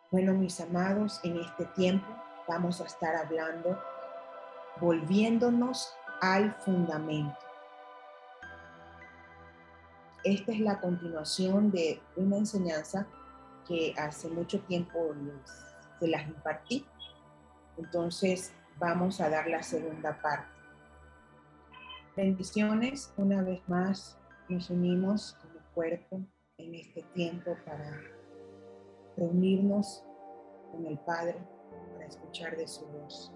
Bueno, mis amados, en este tiempo vamos a estar hablando, volviéndonos al fundamento. Esta es la continuación de una enseñanza que hace mucho tiempo se las impartí. Entonces vamos a dar la segunda parte. Bendiciones, una vez más nos unimos como cuerpo en este tiempo para reunirnos con el Padre, para escuchar de su voz.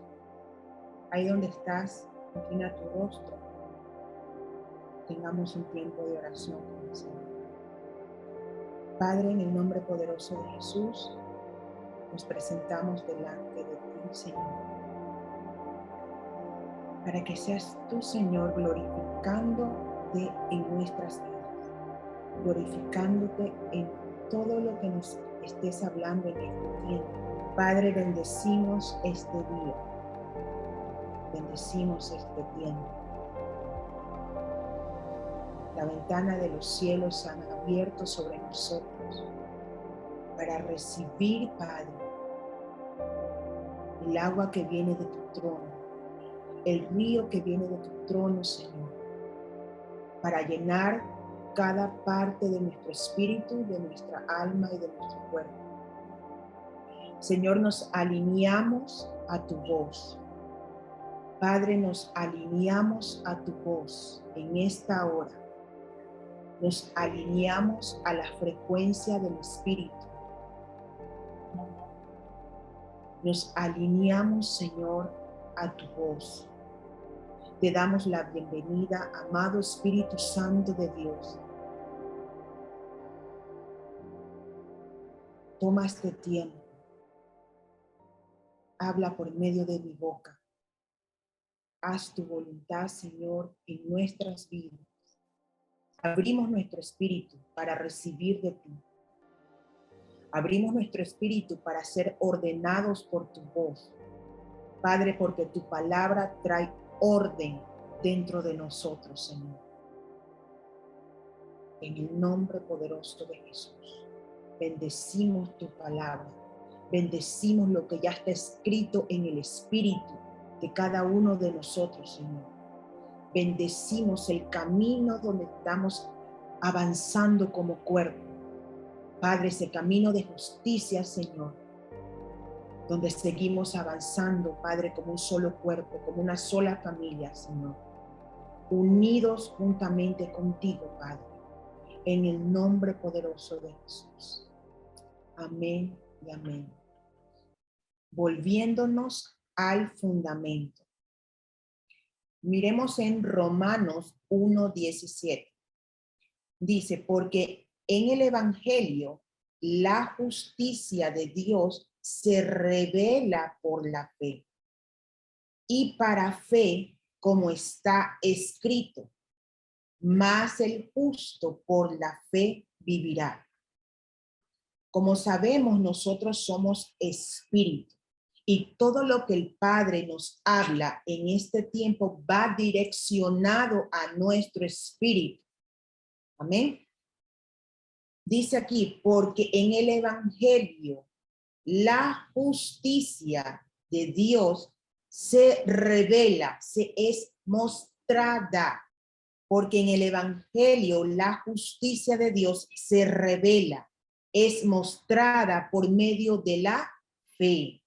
Ahí donde estás, inclina tu rostro. Tengamos un tiempo de oración con el Señor. Padre, en el nombre poderoso de Jesús, nos presentamos delante de ti, Señor, para que seas tú, Señor, glorificándote en nuestras vidas, glorificándote en todo lo que nos estés hablando en este tiempo. Padre, bendecimos este día, bendecimos este tiempo. La ventana de los cielos se han abierto sobre nosotros para recibir, Padre, el agua que viene de tu trono, el río que viene de tu trono, Señor, para llenar cada parte de nuestro espíritu, de nuestra alma y de nuestro cuerpo. Señor, nos alineamos a tu voz. Padre, nos alineamos a tu voz en esta hora. Nos alineamos a la frecuencia del Espíritu. Nos alineamos, Señor, a tu voz. Te damos la bienvenida, amado Espíritu Santo de Dios. Toma este tiempo. Habla por medio de mi boca. Haz tu voluntad, Señor, en nuestras vidas. Abrimos nuestro espíritu para recibir de ti. Abrimos nuestro espíritu para ser ordenados por tu voz. Padre, porque tu palabra trae orden dentro de nosotros, Señor. En el nombre poderoso de Jesús, bendecimos tu palabra. Bendecimos lo que ya está escrito en el espíritu de cada uno de nosotros, Señor. Bendecimos el camino donde estamos avanzando como cuerpo. Padre, ese camino de justicia, Señor, donde seguimos avanzando, Padre, como un solo cuerpo, como una sola familia, Señor, unidos juntamente contigo, Padre, en el nombre poderoso de Jesús. Amén y amén. Volviéndonos al fundamento. Miremos en Romanos 1:17. Dice, porque en el Evangelio la justicia de Dios se revela por la fe. Y para fe, como está escrito, mas el justo por la fe vivirá. Como sabemos, nosotros somos espíritu. Y todo lo que el Padre nos habla en este tiempo va direccionado a nuestro espíritu. Amén. Dice aquí, porque en el Evangelio la justicia de Dios se revela, se es mostrada. Porque en el Evangelio la justicia de Dios se revela, es mostrada por medio de la fe.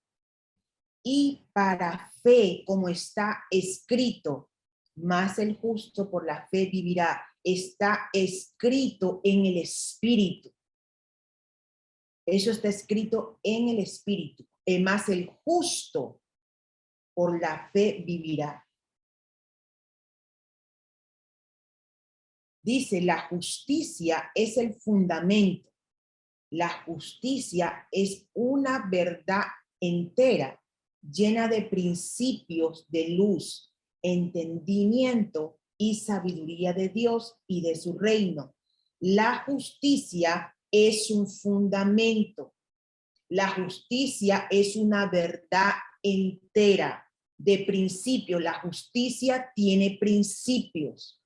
Y para fe, como está escrito, más el justo por la fe vivirá, está escrito en el Espíritu. Eso está escrito en el Espíritu. Más el justo por la fe vivirá. Dice, la justicia es el fundamento. La justicia es una verdad entera, llena de principios de luz, entendimiento y sabiduría de Dios y de su reino. La justicia es un fundamento. La justicia es una verdad entera de principios. La justicia tiene principios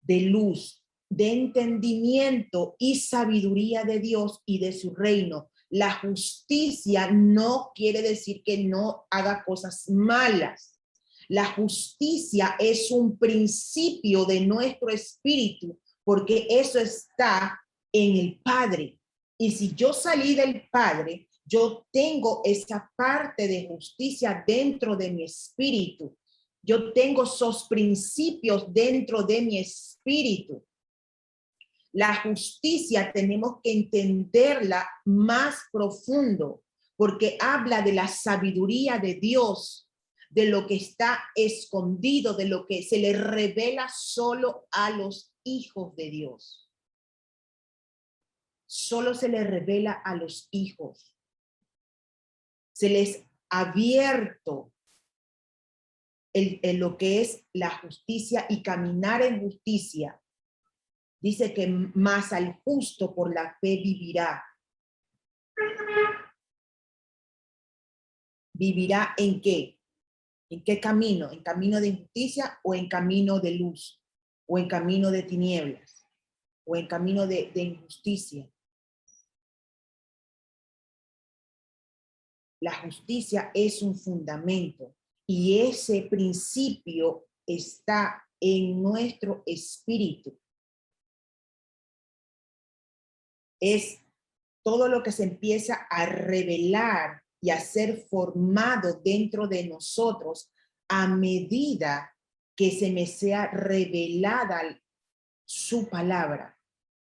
de luz, de entendimiento y sabiduría de Dios y de su reino. La justicia no quiere decir que no haga cosas malas. La justicia es un principio de nuestro espíritu, porque eso está en el Padre. Y si yo salí del Padre, yo tengo esa parte de justicia dentro de mi espíritu. Yo tengo esos principios dentro de mi espíritu. La justicia tenemos que entenderla más profundo, porque habla de la sabiduría de Dios, de lo que está escondido, de lo que se le revela solo a los hijos de Dios. Solo se le revela a los hijos. Se les ha abierto lo que es la justicia y caminar en justicia. Dice que más al justo por la fe vivirá. ¿Vivirá en qué? ¿En qué camino? ¿En camino de injusticia o en camino de luz? ¿O en camino de tinieblas? ¿O en camino de injusticia? La justicia es un fundamento y ese principio está en nuestro espíritu. Es todo lo que se empieza a revelar y a ser formado dentro de nosotros a medida que se me sea revelada su palabra,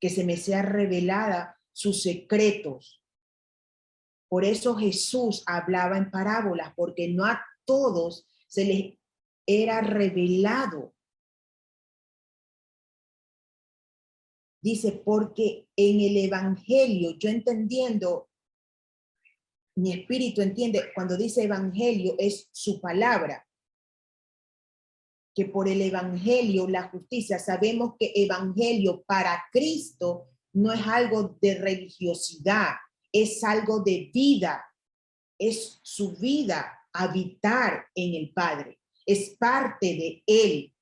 que se me sea revelada sus secretos. Por eso Jesús hablaba en parábolas, porque no a todos se les era revelado. Dice, porque en el evangelio, yo entendiendo, mi espíritu entiende, cuando dice evangelio es su palabra, que por el evangelio, la justicia, sabemos que evangelio para Cristo no es algo de religiosidad, es algo de vida, es su vida, habitar en el Padre, es parte de Él.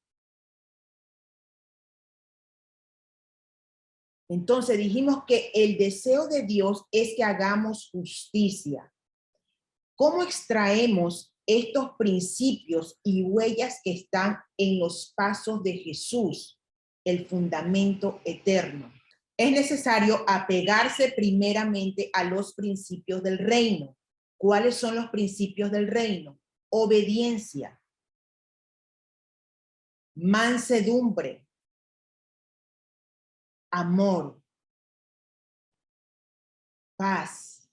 Entonces dijimos que el deseo de Dios es que hagamos justicia. ¿Cómo extraemos estos principios y huellas que están en los pasos de Jesús, el fundamento eterno? Es necesario apegarse primeramente a los principios del reino. ¿Cuáles son los principios del reino? Obediencia, mansedumbre, amor, paz,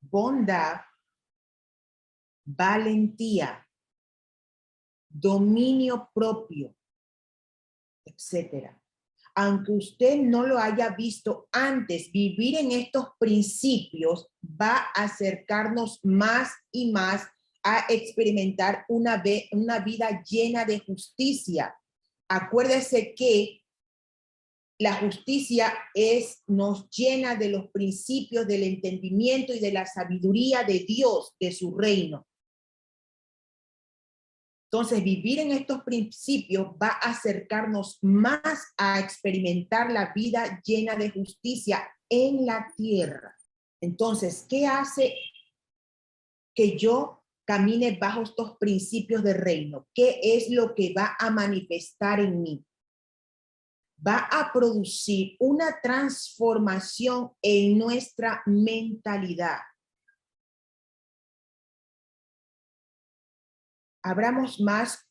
bondad, valentía, dominio propio, etcétera. Aunque usted no lo haya visto antes, vivir en estos principios va a acercarnos más y más a experimentar una vida llena de justicia. Acuérdese que la justicia nos llena de los principios del entendimiento y de la sabiduría de Dios, de su reino. Entonces, vivir en estos principios va a acercarnos más a experimentar la vida llena de justicia en la tierra. Entonces, ¿qué hace que yo camine bajo estos principios de reino? ¿Qué es lo que va a manifestar en mí? Va a producir una transformación en nuestra mentalidad. Abramos más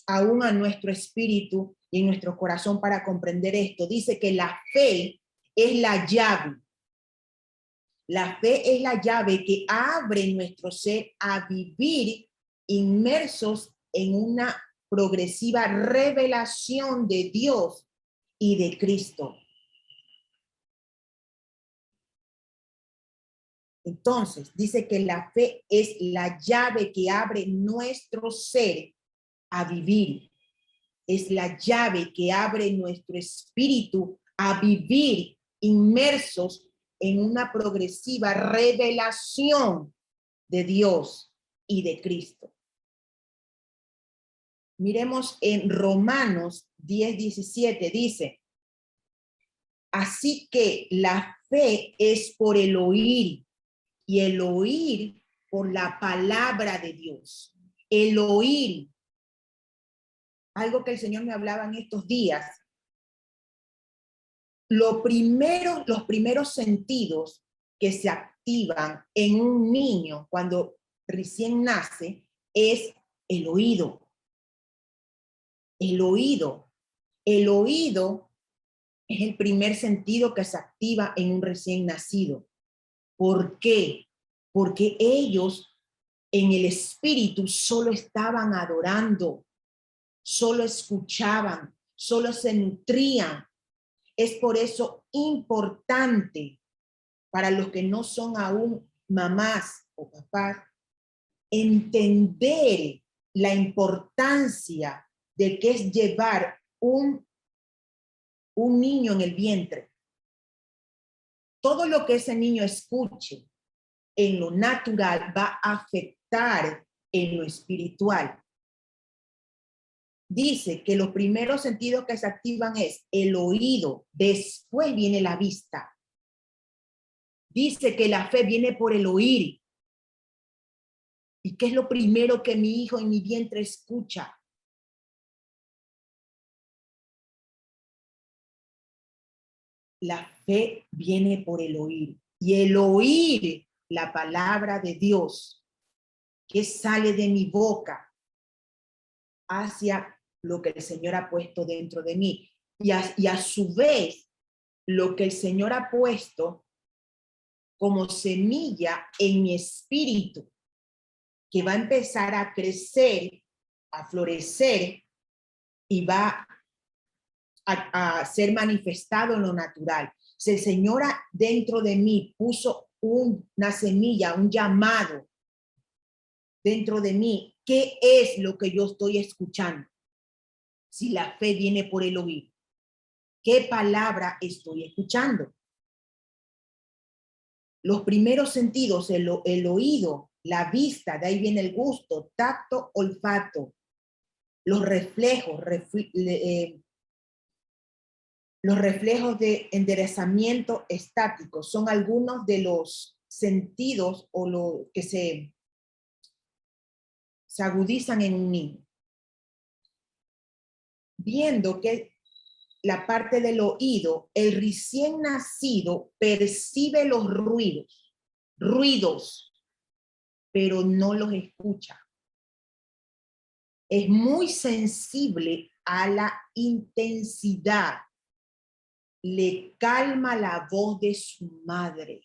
aún a nuestro espíritu y en nuestro corazón para comprender esto. Dice que la fe es la llave. La fe es la llave que abre nuestro ser a vivir inmersos en una progresiva revelación de Dios y de Cristo. Entonces, dice que la fe es la llave que abre nuestro ser a vivir. Es la llave que abre nuestro espíritu a vivir inmersos en una progresiva revelación de Dios y de Cristo. Miremos en Romanos 10:17, dice, así que la fe es por el oír y el oír por la palabra de Dios. El oír, algo que el Señor me hablaba en estos días. Los primeros sentidos que se activan en un niño cuando recién nace es el oído. El oído. El oído es el primer sentido que se activa en un recién nacido. ¿Por qué? Porque ellos en el espíritu solo estaban adorando, solo escuchaban, solo se nutrían. Es por eso importante para los que no son aún mamás o papás entender la importancia de que es llevar un niño en el vientre. Todo lo que ese niño escuche en lo natural va a afectar en lo espiritual. Dice que los primeros sentidos que se activan es el oído, después viene la vista. Dice que la fe viene por el oír. ¿Y qué es lo primero que mi hijo en mi vientre escucha? La fe viene por el oír. Y el oír la palabra de Dios que sale de mi boca hacia lo que el Señor ha puesto dentro de mí. Y a su vez, lo que el Señor ha puesto como semilla en mi espíritu, que va a empezar a crecer, a florecer y va a ser manifestado en lo natural. Si el Señor dentro de mí puso una semilla, un llamado dentro de mí, ¿qué es lo que yo estoy escuchando? Si la fe viene por el oír, ¿qué palabra estoy escuchando? Los primeros sentidos, el oído, la vista, de ahí viene el gusto, tacto, olfato, los reflejos, los reflejos de enderezamiento estático son algunos de los sentidos o lo que se agudizan en un niño. Viendo que la parte del oído, el recién nacido percibe los ruidos, pero no los escucha. Es muy sensible a la intensidad. Le calma la voz de su madre.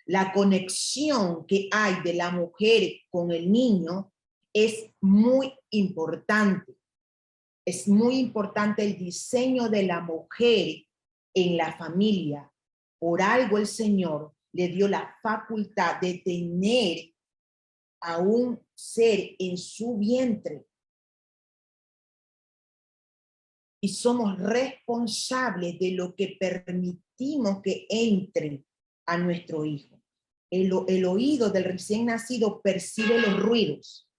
La conexión que hay de la mujer con el niño es muy importante. Es muy importante el diseño de la mujer en la familia. Por algo el Señor le dio la facultad de tener a un ser en su vientre. Y somos responsables de lo que permitimos que entre a nuestro hijo. El oído del recién nacido percibe los ruidos.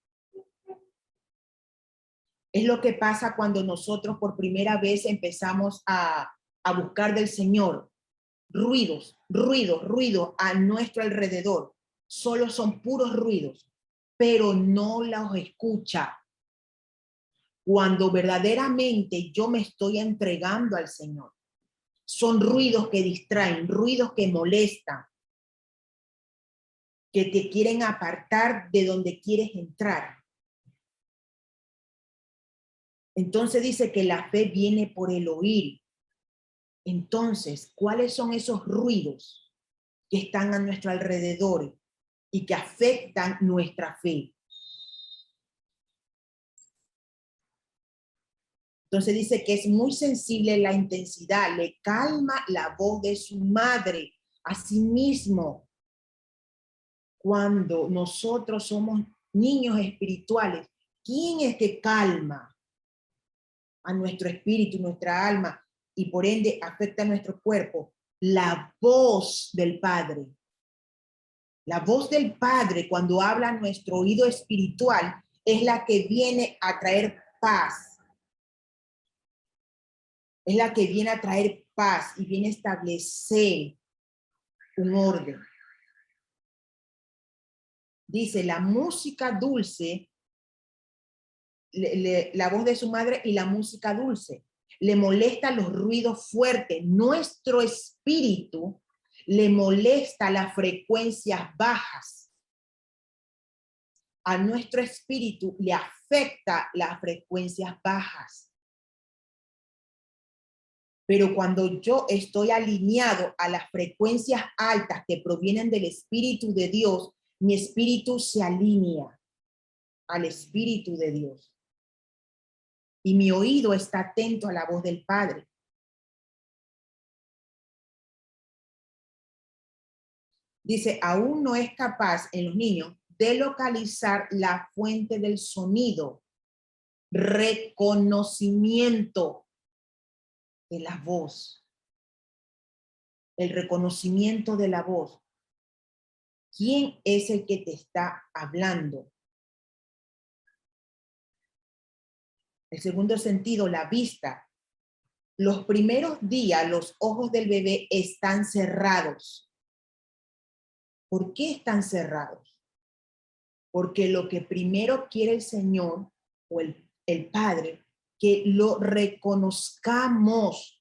Es lo que pasa cuando nosotros por primera vez empezamos a buscar del Señor. Ruidos a nuestro alrededor. Solo son puros ruidos, pero no los escucha. Cuando verdaderamente yo me estoy entregando al Señor. Son ruidos que distraen, ruidos que molestan, que te quieren apartar de donde quieres entrar. Entonces dice que la fe viene por el oír. Entonces, ¿cuáles son esos ruidos que están a nuestro alrededor y que afectan nuestra fe? Entonces dice que es muy sensible la intensidad, le calma la voz de su madre. Asimismo, cuando nosotros somos niños espirituales, ¿quién es que calma a nuestro espíritu, nuestra alma, y por ende afecta a nuestro cuerpo? La voz del Padre. La voz del Padre, cuando habla a nuestro oído espiritual, es la que viene a traer paz. Es la que viene a traer paz y viene a establecer un orden. Dice, la música dulce, la voz de su madre y la música dulce. Le molestan los ruidos fuertes. Nuestro espíritu le molesta las frecuencias bajas. A nuestro espíritu le afecta las frecuencias bajas. Pero cuando yo estoy alineado a las frecuencias altas que provienen del Espíritu de Dios, mi espíritu se alinea al Espíritu de Dios. Y mi oído está atento a la voz del Padre. Dice, aún no es capaz en los niños de localizar la fuente del sonido, reconocimiento de la voz. El reconocimiento de la voz. ¿Quién es el que te está hablando? El segundo sentido, la vista. Los primeros días, los ojos del bebé están cerrados. ¿Por qué están cerrados? Porque lo que primero quiere el Señor o el Padre, que lo reconozcamos.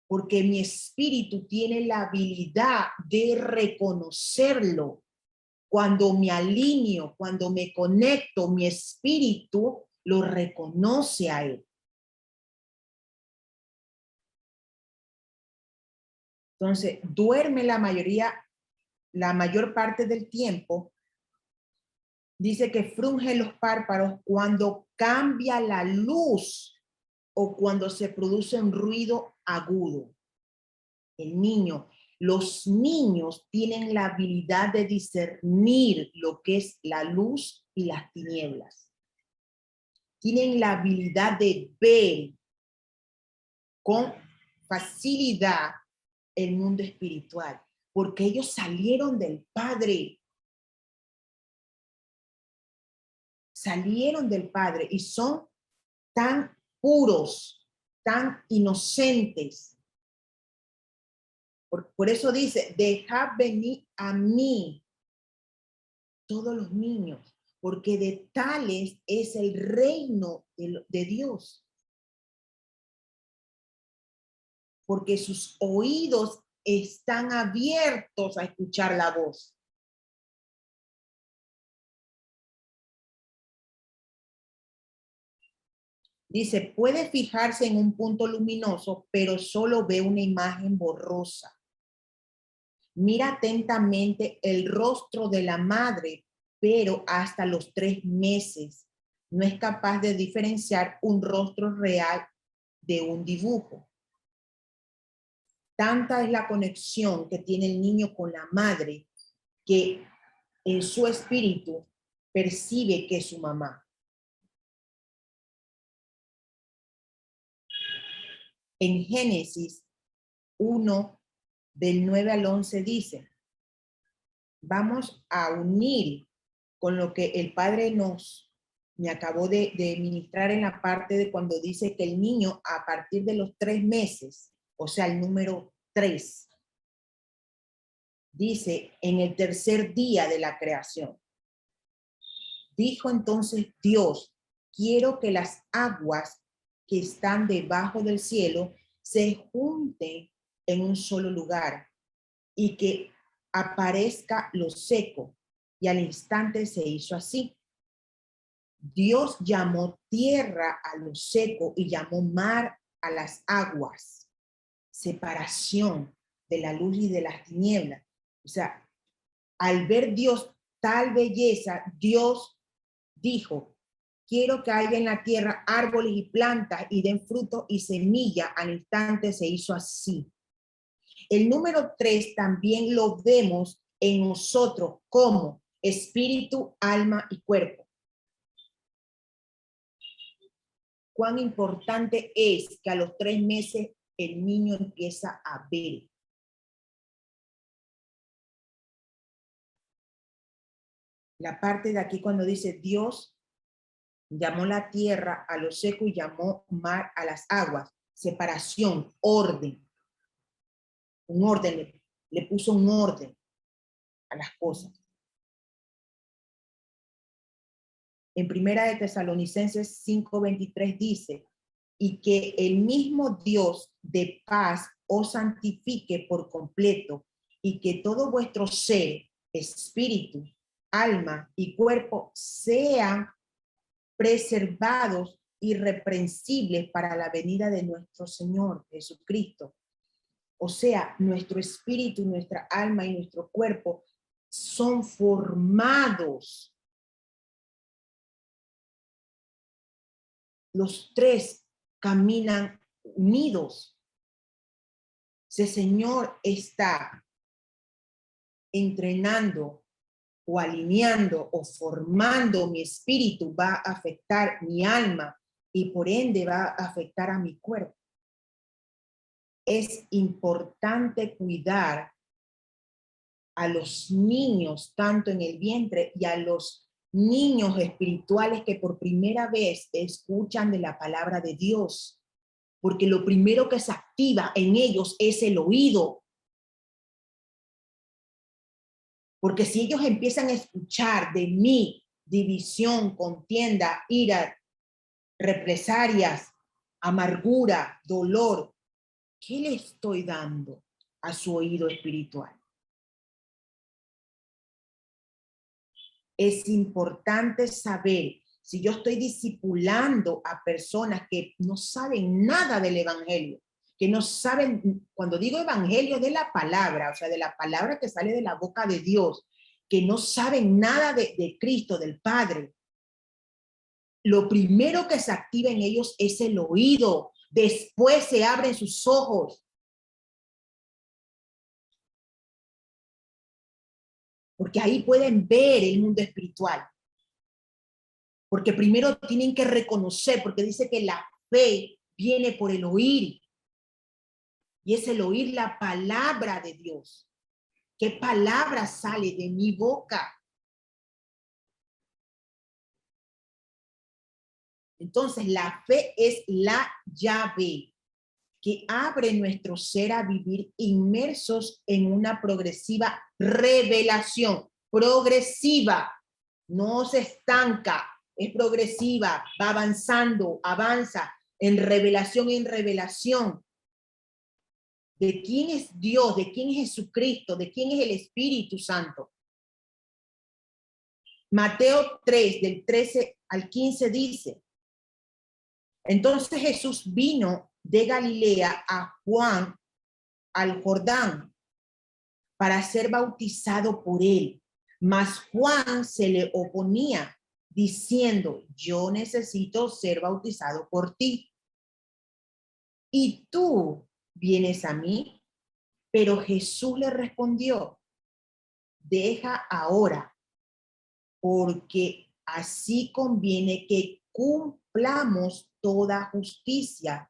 Porque mi espíritu tiene la habilidad de reconocerlo. Cuando me alineo, cuando me conecto, mi espíritu lo reconoce a él. Entonces, duerme la mayor parte del tiempo. Dice que frunge los párpados cuando cambia la luz o cuando se produce un ruido agudo. Los niños tienen la habilidad de discernir lo que es la luz y las tinieblas. Tienen la habilidad de ver con facilidad el mundo espiritual, porque ellos salieron del Padre. Salieron del Padre y son tan puros, tan inocentes. Por eso dice, dejad venir a mí todos los niños, porque de tales es el reino de Dios. Porque sus oídos están abiertos a escuchar la voz. Dice, puede fijarse en un punto luminoso, pero solo ve una imagen borrosa. Mira atentamente el rostro de la madre, pero hasta los 3 meses no es capaz de diferenciar un rostro real de un dibujo. Tanta es la conexión que tiene el niño con la madre que en su espíritu percibe que es su mamá. En Génesis 1, del 9 al 11 dice, vamos a unir con lo que el Padre me acabó de ministrar en la parte de cuando dice que el niño a partir de los 3 meses, o sea, el número 3, dice en el tercer día de la creación. Dijo entonces Dios, quiero que las aguas que están debajo del cielo se junten en un solo lugar y que aparezca lo seco. Y al instante se hizo así. Dios llamó tierra a lo seco y llamó mar a las aguas. Separación de la luz y de las tinieblas. O sea, al ver Dios tal belleza, Dios dijo, quiero que haya en la tierra árboles y plantas y den fruto y semilla. Al instante se hizo así. El número 3 también lo vemos en nosotros como espíritu, alma y cuerpo. Cuán importante es que a los 3 meses el niño empieza a ver. la parte de aquí cuando dice Dios llamó la tierra a lo seco y llamó mar a las aguas. Separación, orden. Un orden, le puso un orden a las cosas. En Primera de Tesalonicenses 5:23 dice, y que el mismo Dios de paz os santifique por completo, y que todo vuestro ser, espíritu, alma y cuerpo sean preservados irreprensibles para la venida de nuestro Señor Jesucristo. O sea, nuestro espíritu, nuestra alma y nuestro cuerpo son formados. Los tres caminan unidos. Si el Señor está entrenando o alineando o formando mi espíritu, va a afectar mi alma y por ende va a afectar a mi cuerpo. Es importante cuidar a los niños, tanto en el vientre, y a los niños espirituales que por primera vez escuchan de la palabra de Dios, porque lo primero que se activa en ellos es el oído. Porque si ellos empiezan a escuchar de mí división, contienda, ira, represalias, amargura, dolor, ¿qué le estoy dando a su oído espiritual? Es importante saber si yo estoy discipulando a personas que no saben nada del evangelio, que no saben, cuando digo evangelio, de la palabra, o sea, de la palabra que sale de la boca de Dios, que no saben nada de Cristo, del Padre. Lo primero que se activa en ellos es el oído, después se abren sus ojos. Porque ahí pueden ver el mundo espiritual. Porque primero tienen que reconocer, porque dice que la fe viene por el oír. Y es el oír la palabra de Dios. ¿Qué palabra sale de mi boca? Entonces, la fe es la llave que abre nuestro ser a vivir inmersos en una progresiva revelación. Progresiva, no se estanca, es progresiva, va avanzando, avanza en revelación. ¿De quién es Dios? ¿De quién es Jesucristo? ¿De quién es el Espíritu Santo? Mateo 3, del 13 al 15 dice, entonces Jesús vino de Galilea a Juan al Jordán para ser bautizado por él. Mas Juan se le oponía diciendo, yo necesito ser bautizado por ti. ¿Y tú vienes a mí? Pero Jesús le respondió, deja ahora, porque así conviene que cumplamos toda justicia.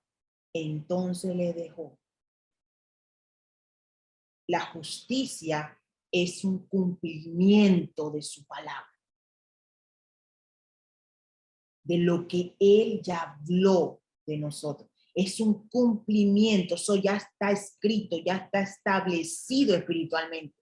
Entonces le dejó. La justicia es un cumplimiento de su palabra, de lo que él ya habló de nosotros. Es un cumplimiento, eso ya está escrito, ya está establecido espiritualmente.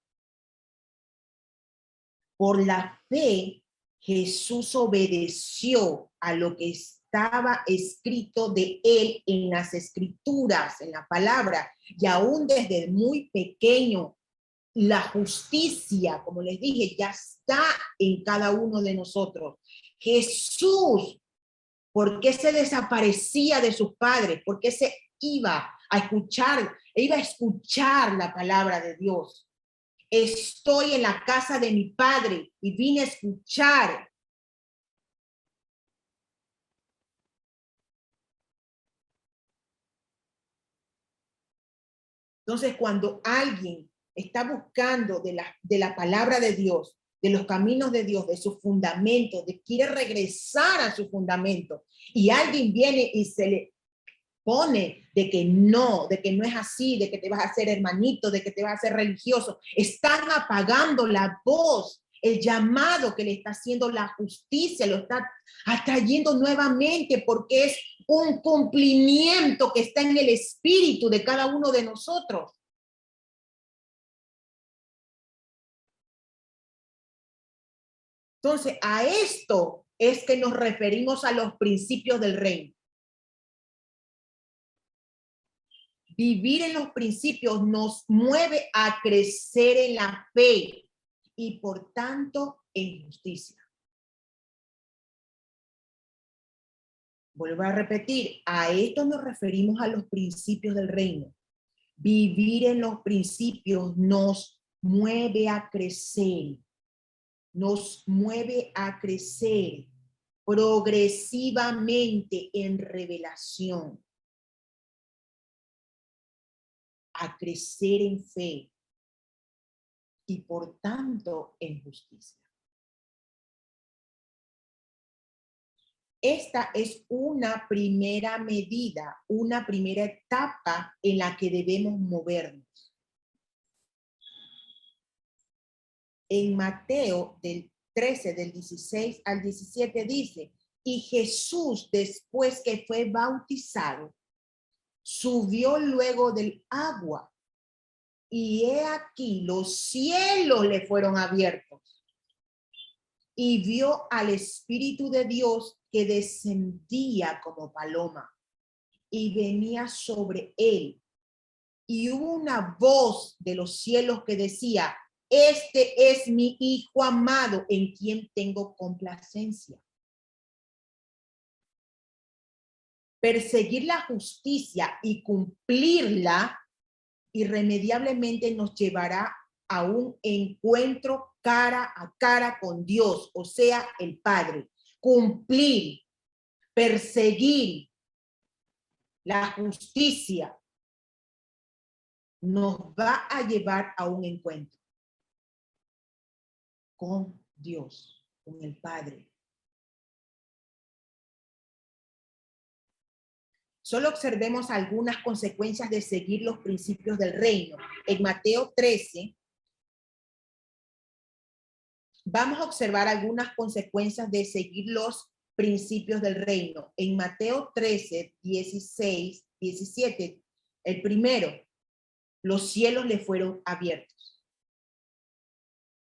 Por la fe, Jesús obedeció a lo que estaba escrito de él en las escrituras, en la palabra, y aún desde muy pequeño, la justicia, como les dije, ya está en cada uno de nosotros. Jesús, ¿por qué se desaparecía de sus padres? ¿Por qué se iba a escuchar la palabra de Dios? Estoy en la casa de mi padre y vine a escuchar. Entonces, cuando alguien está buscando de la palabra de Dios, de los caminos de Dios, de sus fundamentos, quiere regresar a su fundamento, y alguien viene y se le pone de que no es así, de que te vas a hacer hermanito, de que te vas a hacer religioso, están apagando la voz El llamado que le está haciendo la justicia lo está atrayendo nuevamente porque es un cumplimiento que está en el espíritu de cada uno de nosotros. Entonces, a esto es que nos referimos a los principios del reino. Vivir en los principios nos mueve a crecer en la fe y por tanto en justicia. Vuelvo a repetir, a esto nos referimos a los principios del reino. Vivir en los principios nos mueve a crecer progresivamente en revelación, a crecer en fe y por tanto en justicia. Esta es una primera medida, una primera etapa en la que debemos movernos. En Mateo del 13, del 16 al 17 dice, y Jesús después que fue bautizado, subió luego del agua y he aquí los cielos le fueron abiertos y vio al Espíritu de Dios que descendía como paloma y venía sobre él. Y hubo una voz de los cielos que decía, este es mi Hijo amado en quien tengo complacencia. Perseguir la justicia y cumplirla irremediablemente nos llevará a un encuentro cara a cara con Dios, o sea, el Padre. Cumplir, perseguir la justicia nos va a llevar a un encuentro con Dios, con el Padre. Solo observemos algunas consecuencias de seguir los principios del reino. En Mateo 13, vamos a observar algunas consecuencias de seguir los principios del reino. En Mateo 13, 16, 17, el primero, los cielos le fueron abiertos.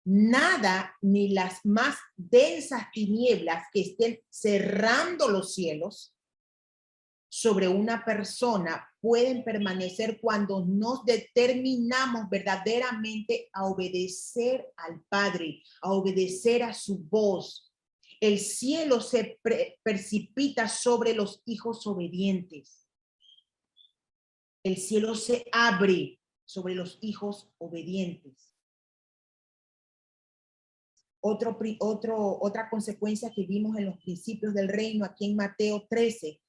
Nada, ni las más densas tinieblas que estén cerrando los cielos sobre una persona pueden permanecer cuando nos determinamos verdaderamente a obedecer al Padre, a obedecer a su voz. El cielo se precipita sobre los hijos obedientes. El cielo se abre sobre los hijos obedientes. Otra consecuencia que vimos en los principios del reino aquí en Mateo 13,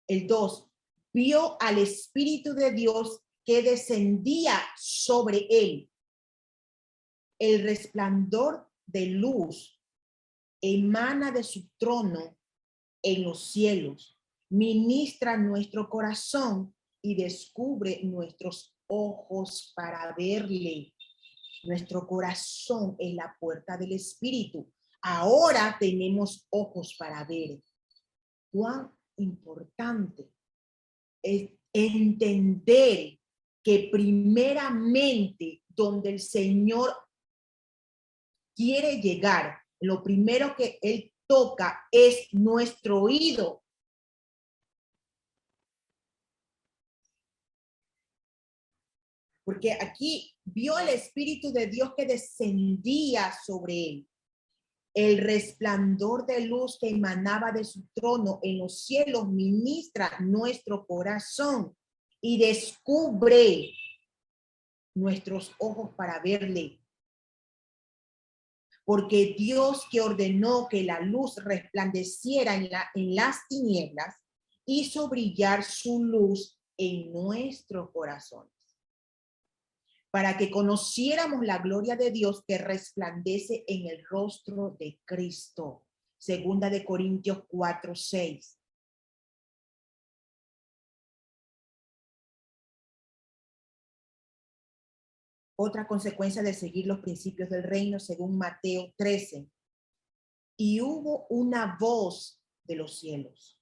el 2, vio al Espíritu de Dios que descendía sobre él. El resplandor de luz emana de su trono en los cielos, ministra nuestro corazón y descubre nuestros ojos para verle. Nuestro corazón es la puerta del Espíritu. Ahora tenemos ojos para ver. Cuán importante es entender que primeramente donde el Señor quiere llegar, lo primero que Él toca es nuestro oído. Porque aquí vio al Espíritu de Dios que descendía sobre él. El resplandor de luz que emanaba de su trono en los cielos ministra nuestro corazón y descubre nuestros ojos para verle. Porque Dios que ordenó que la luz resplandeciera en las tinieblas, hizo brillar su luz en nuestros corazones, para que conociéramos la gloria de Dios que resplandece en el rostro de Cristo. Segunda de Corintios 4, 6. Otra consecuencia de seguir los principios del reino, según Mateo 13. Y hubo una voz de los cielos.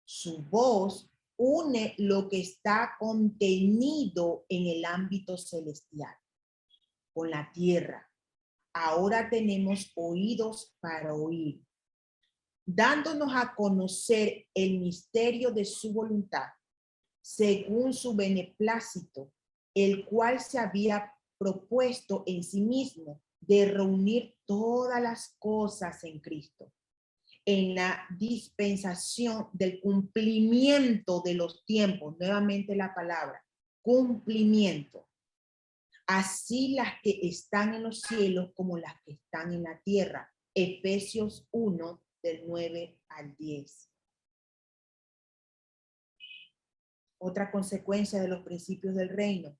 Su voz une lo que está contenido en el ámbito celestial con la tierra. Ahora tenemos oídos para oír, dándonos a conocer el misterio de su voluntad, según su beneplácito, el cual se había propuesto en sí mismo de reunir todas las cosas en Cristo, en la dispensación del cumplimiento de los tiempos. Nuevamente la palabra, cumplimiento. Así las que están en los cielos como las que están en la tierra. Efesios 1, del 9 al 10. Otra consecuencia de los principios del reino.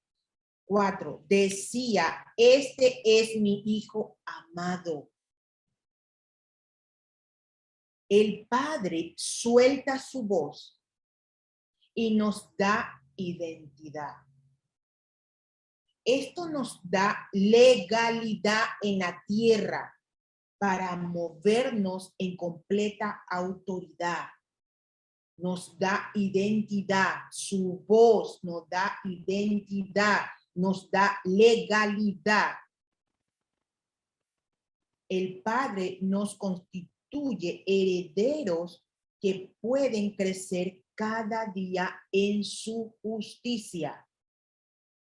4. Decía, este es mi hijo amado. El Padre suelta su voz y nos da identidad. Esto nos da legalidad en la tierra para movernos en completa autoridad. Nos da identidad, su voz nos da identidad, nos da legalidad. El Padre nos constituye herederos que pueden crecer cada día en su justicia.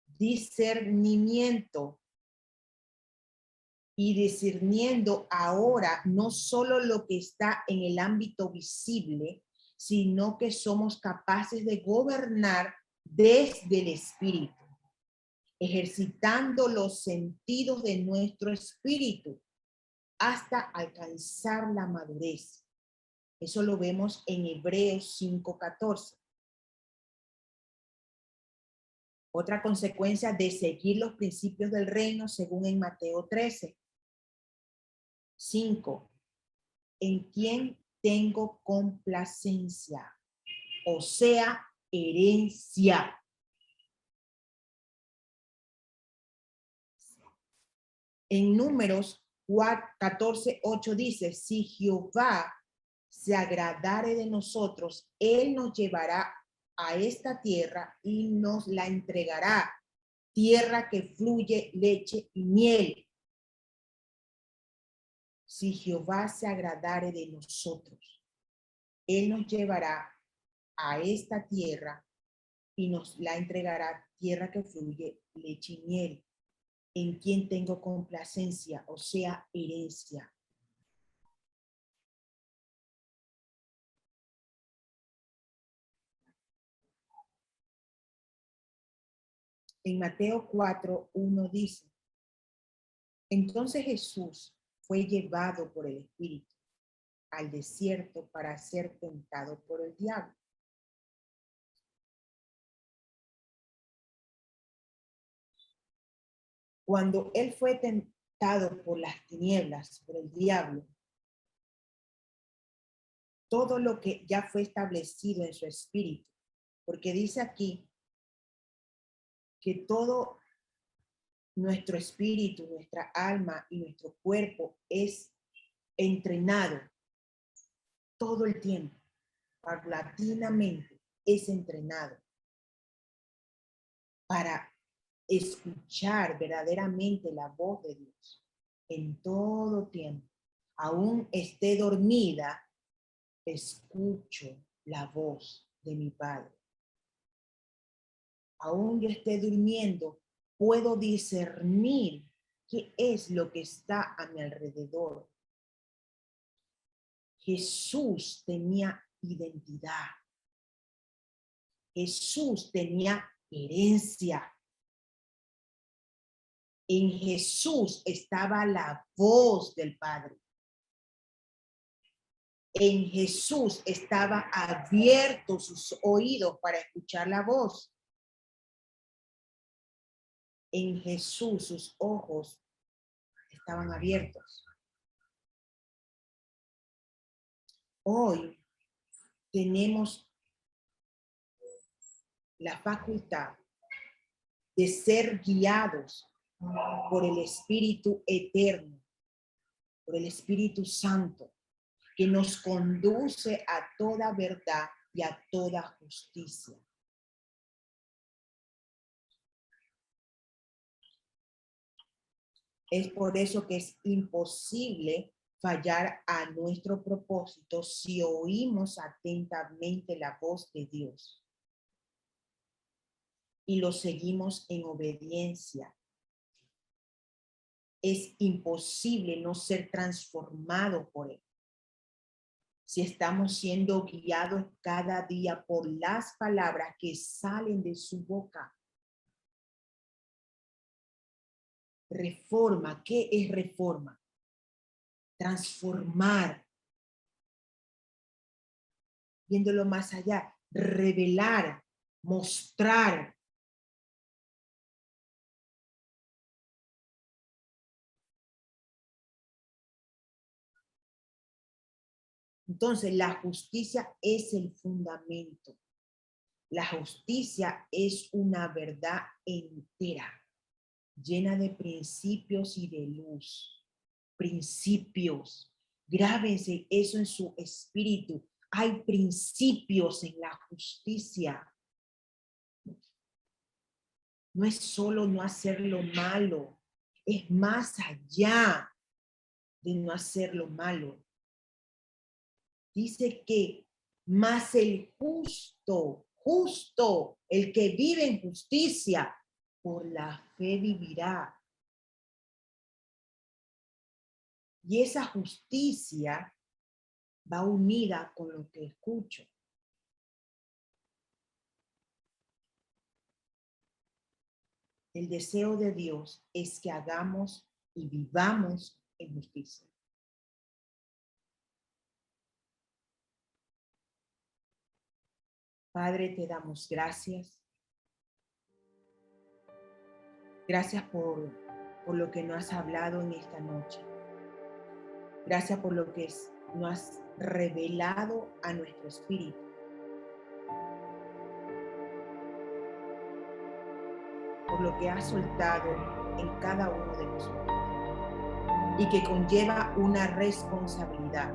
Discernimiento. Y discerniendo ahora no solo lo que está en el ámbito visible, sino que somos capaces de gobernar desde el espíritu, ejercitando los sentidos de nuestro espíritu hasta alcanzar la madurez. Eso lo vemos en Hebreos 5:14. Otra consecuencia de seguir los principios del reino, según en Mateo 13. 5. En quien tengo complacencia, o sea, herencia. En Números 14:8 dice, si Jehová se agradare de nosotros, él nos llevará a esta tierra y nos la entregará, tierra que fluye leche y miel. Si Jehová se agradare de nosotros, él nos llevará a esta tierra y nos la entregará, tierra que fluye leche y miel, en quien tengo complacencia, o sea, herencia. En Mateo 4:1 dice, entonces Jesús fue llevado por el Espíritu al desierto para ser tentado por el diablo. Cuando él fue tentado por las tinieblas, por el diablo, todo lo que ya fue establecido en su espíritu, porque dice aquí que todo nuestro espíritu, nuestra alma y nuestro cuerpo es entrenado todo el tiempo, paulatinamente es entrenado para escuchar verdaderamente la voz de Dios en todo tiempo. Aún esté dormida, escucho la voz de mi Padre. Aún yo esté durmiendo, puedo discernir qué es lo que está a mi alrededor. Jesús tenía identidad. Jesús tenía herencia. En Jesús estaba la voz del Padre. En Jesús estaba abierto sus oídos para escuchar la voz. En Jesús sus ojos estaban abiertos. Hoy tenemos la facultad de ser guiados por el Espíritu eterno, por el Espíritu Santo, que nos conduce a toda verdad y a toda justicia. Es por eso que es imposible fallar a nuestro propósito si oímos atentamente la voz de Dios y lo seguimos en obediencia. Es imposible no ser transformado por Él. Si estamos siendo guiados cada día por las palabras que salen de su boca. Reforma, ¿qué es reforma? Transformar. Viéndolo más allá, revelar, mostrar. Entonces, la justicia es el fundamento. La justicia es una verdad entera, llena de principios y de luz. Principios. Grábense eso en su espíritu. Hay principios en la justicia. No es solo no hacer lo malo, es más allá de no hacer lo malo. Dice que más el justo, el que vive en justicia, por la fe vivirá. Y esa justicia va unida con lo que escucho. El deseo de Dios es que hagamos y vivamos en justicia. Padre, te damos gracias. Gracias por lo que nos has hablado en esta noche. Gracias por lo que nos has revelado a nuestro espíritu. Por lo que has soltado en cada uno de nosotros. Y que conlleva una responsabilidad.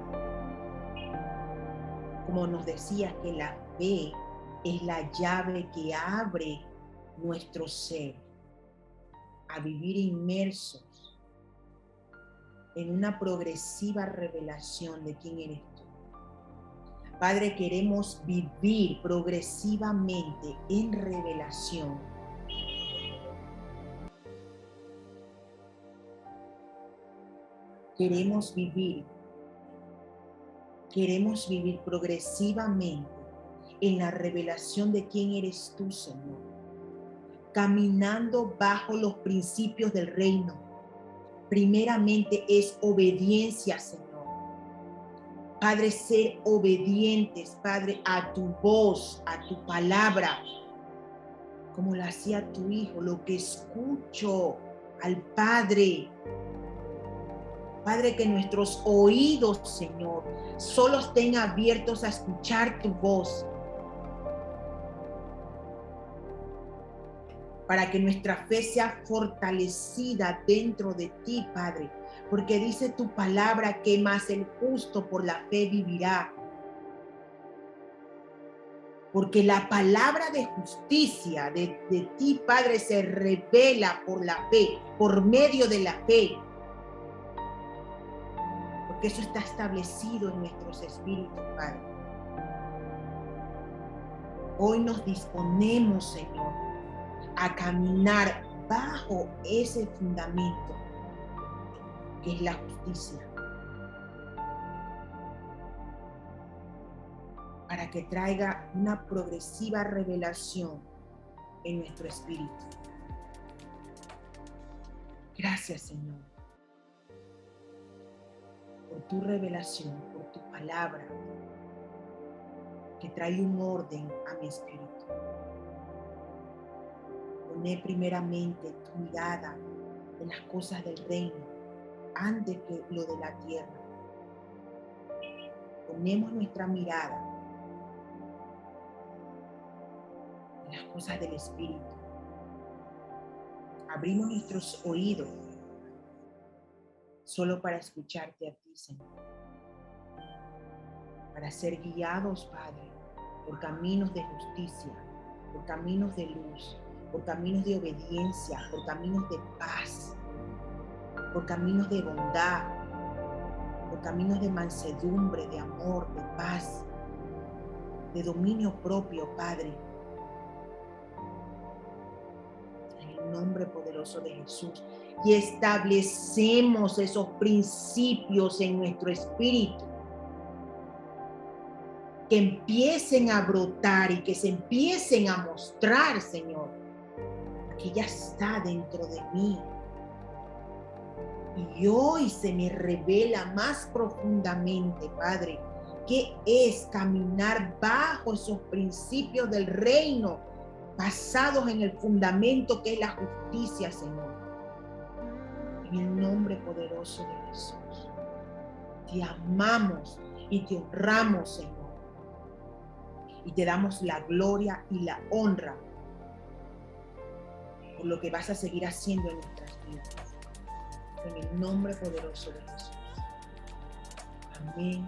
Como nos decías, que la fe es la llave que abre nuestro ser a vivir inmersos en una progresiva revelación de quién eres tú. Padre, queremos vivir progresivamente en revelación. Queremos vivir progresivamente en la revelación de quién eres tú, Señor. Caminando bajo los principios del reino. Primeramente es obediencia, Señor. Padre, ser obedientes, Padre, a tu voz, a tu palabra, como lo hacía tu Hijo, lo que escucho al Padre. Padre, que nuestros oídos, Señor, solo estén abiertos a escuchar tu voz. Para que nuestra fe sea fortalecida dentro de ti, Padre. Porque dice tu palabra que más el justo por la fe vivirá. Porque la palabra de justicia de ti, Padre, se revela por la fe, por medio de la fe. Porque eso está establecido en nuestros espíritus, Padre. Hoy nos disponemos, Señor, a caminar bajo ese fundamento que es la justicia, para que traiga una progresiva revelación en nuestro espíritu. Gracias, Señor, por tu revelación, por tu palabra, que trae un orden a mi espíritu. Poné primeramente tu mirada en las cosas del reino antes que lo de la tierra. Ponemos nuestra mirada en las cosas del espíritu. Abrimos nuestros oídos solo para escucharte a ti, Señor. Para ser guiados, Padre, por caminos de justicia, por caminos de luz, por caminos de obediencia, por caminos de paz, por caminos de bondad, por caminos de mansedumbre, de amor, de paz, de dominio propio, Padre. En el nombre poderoso de Jesús. Y establecemos esos principios en nuestro espíritu, que empiecen a brotar y que se empiecen a mostrar, Señor, que ya está dentro de mí. Y hoy se me revela más profundamente, Padre, qué es caminar bajo esos principios del reino, basados en el fundamento que es la justicia, Señor. En el nombre poderoso de Jesús, te amamos y te honramos, Señor. Y te damos la gloria y la honra por lo que vas a seguir haciendo en nuestras vidas. En el nombre poderoso de Jesús. Amén